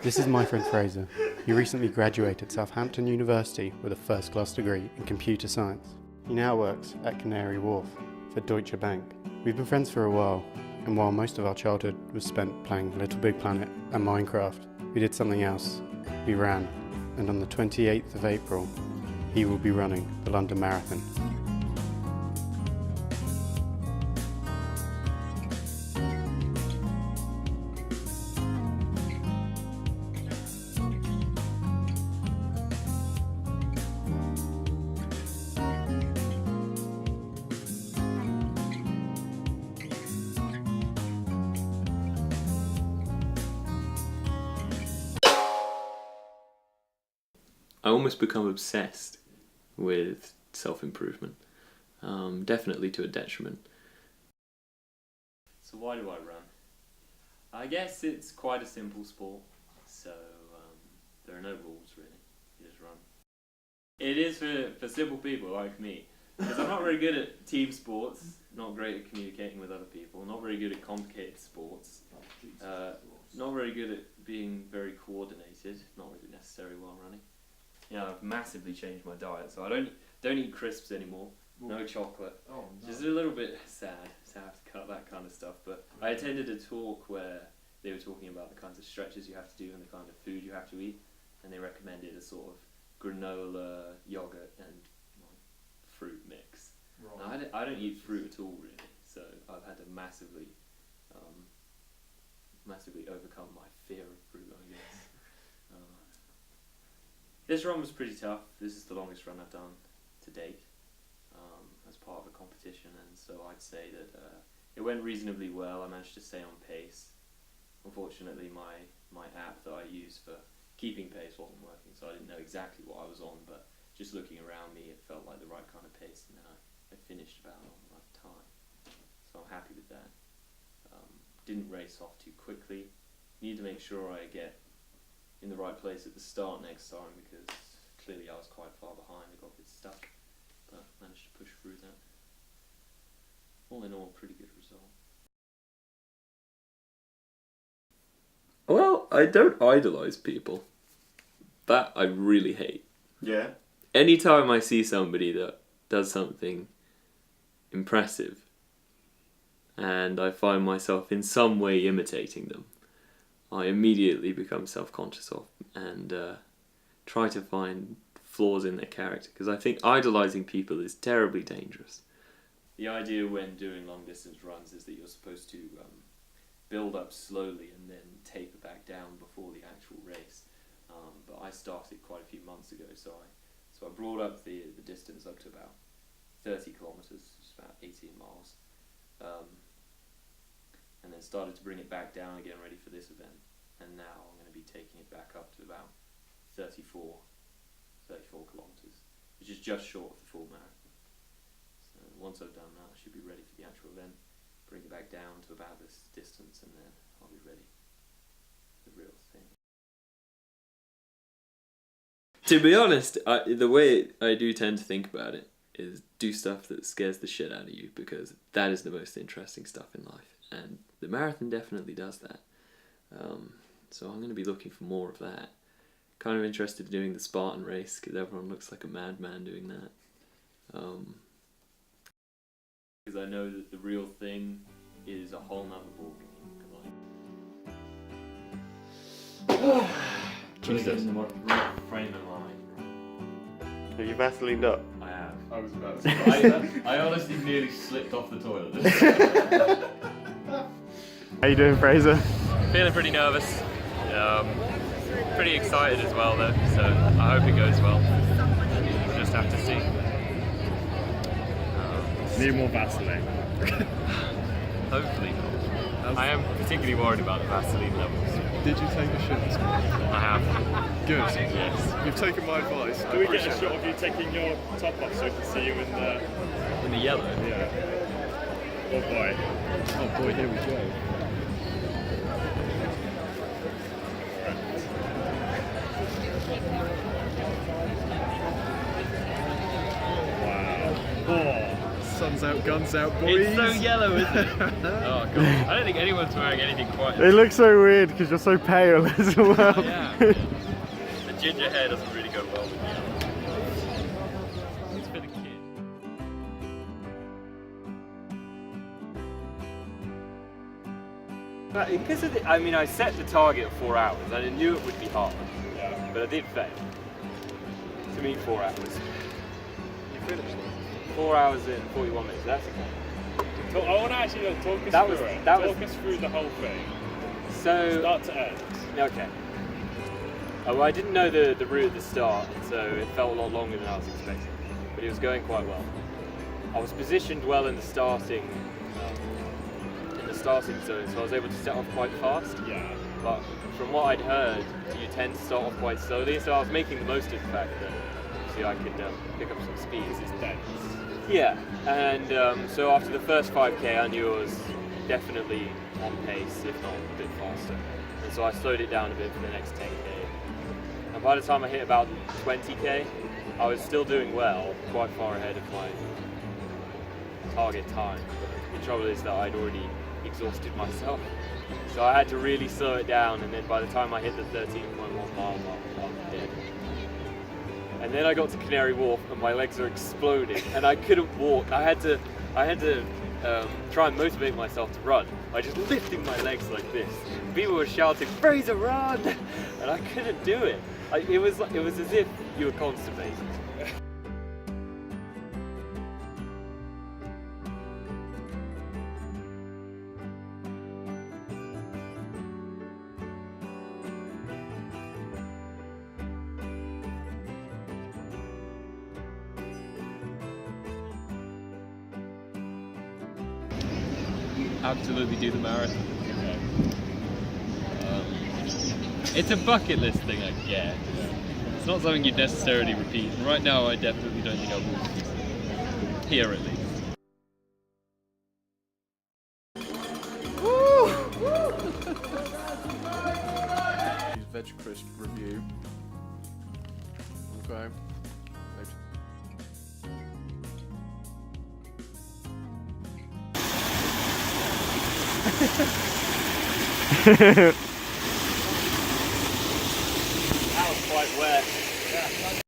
This is my friend Fraser. He recently graduated Southampton University with a first-class degree in computer science. He now works at Canary Wharf for Deutsche Bank. We've been friends for a while, and while most of our childhood was spent playing Little Big Planet and Minecraft, we did something else. We ran, and on the 28th of April, he will be running the London Marathon. I almost become obsessed with self-improvement, definitely to a detriment. So why do I run? I guess it's quite a simple sport, so there are no rules really, you just run. It is for simple people like me, because I'm not very good at team sports, not great at communicating with other people, not very good at complicated sports, not very good at being very coordinated, not really necessary while running. Yeah, I've massively changed my diet, so I don't eat crisps anymore. No chocolate. Oh, no. Just a little bit sad to have to cut that kind of stuff. But I attended a talk where they were talking about the kinds of stretches you have to do and the kind of food you have to eat, and they recommended a sort of granola, yogurt, and fruit mix. Right. Now, I don't eat fruit at all really, so I've had to massively overcome my fear of fruit, I guess. This run was pretty tough. This is the longest run I've done to date as part of a competition, and so I'd say that it went reasonably well. I managed to stay on pace. Unfortunately, my app that I use for keeping pace wasn't working, so I didn't know exactly what I was on, but just looking around me, it felt like the right kind of pace, and then I finished about on the right time. So I'm happy with that. Didn't race off too quickly. Need to make sure I get in the right place at the start next time, because clearly I was quite far behind. I got a bit stuck, but managed to push through that. All in all, pretty good result. Well, I don't idolise people. That I really hate. Yeah? Anytime I see somebody that does something impressive and I find myself in some way imitating them, I immediately become self-conscious of and try to find flaws in their character, because I think idolising people is terribly dangerous. The idea when doing long-distance runs is that you're supposed to build up slowly and then taper back down before the actual race. But I started quite a few months ago, so I brought up the distance up to about 30 kilometres, just about 18 miles. And then started to bring it back down again, ready for this event. And now I'm going to be taking it back up to about 34 kilometres, which is just short of the full marathon. So once I've done that, I should be ready for the actual event, bring it back down to about this distance, and then I'll be ready for the real thing. To be honest, the way I do tend to think about it is do stuff that scares the shit out of you, because that is the most interesting stuff in life. And the marathon definitely does that. So I'm going to be looking for more of that. Kind of interested in doing the Spartan race, because everyone looks like a madman doing that. Because I know that the real thing is a whole nother ballgame. Jesus. In the right frame of mind. Have you Vaselined up? I have. I was about to say. I honestly nearly slipped off the toilet. How you doing, Fraser? Feeling pretty nervous, pretty excited as well though, so I hope it goes well. We'll just have to see. Need more Vaseline. Hopefully not. I am particularly worried about the Vaseline levels. Did you take a shit this morning? I have. Good. Yes. You've taken my advice. Can we get a shot of you taking your top off so we can see you in the... In the yellow? Yeah. Oh boy. Oh boy, here we go. Wow. Oh, sun's out, guns out, boys. It's so yellow, isn't it? Oh gosh. I don't think anyone's wearing anything quite. It looks so weird because you're so pale as well. Yeah. The ginger hair doesn't really go well with you. It's for the kid. Because of I mean, I set the target at 4 hours and I knew it would be hard, but I did fail to meet 4 hours. You finished it. 4 hours and 41 minutes, that's okay. I want to actually talk us That through was- it. that Talk was- us through the whole thing, So, start to end. okay. Well, I didn't know the route at the start, so it felt a lot longer than I was expecting, but it was going quite well. I was positioned well in the starting zone, so I was able to set off quite fast. Yeah. But from what I'd heard, you tend to start off quite slowly, so I was making the most of the fact that obviously I could pick up some speed. It's dense. Yeah, and so after the first 5k, I knew I was definitely on pace, if not a bit faster. And so I slowed it down a bit for the next 10k. And by the time I hit about 20k, I was still doing well, quite far ahead of my target time. But the trouble is that I'd already exhausted myself. So I had to really slow it down, and then by the time I hit the 13.1 mile mark, I was dead. And then I got to Canary Wharf and my legs are exploding and I couldn't walk. I had to try and motivate myself to run by just lifting my legs like this. People were shouting, "Fraser, run!" and I couldn't do it. It was as if you were constipated. Absolutely do the marathon. It's a bucket list thing, I guess. It's not something you'd necessarily repeat. And right now, I definitely don't think I will. Here, at least. Veg crisp review. Okay. That was quite wet.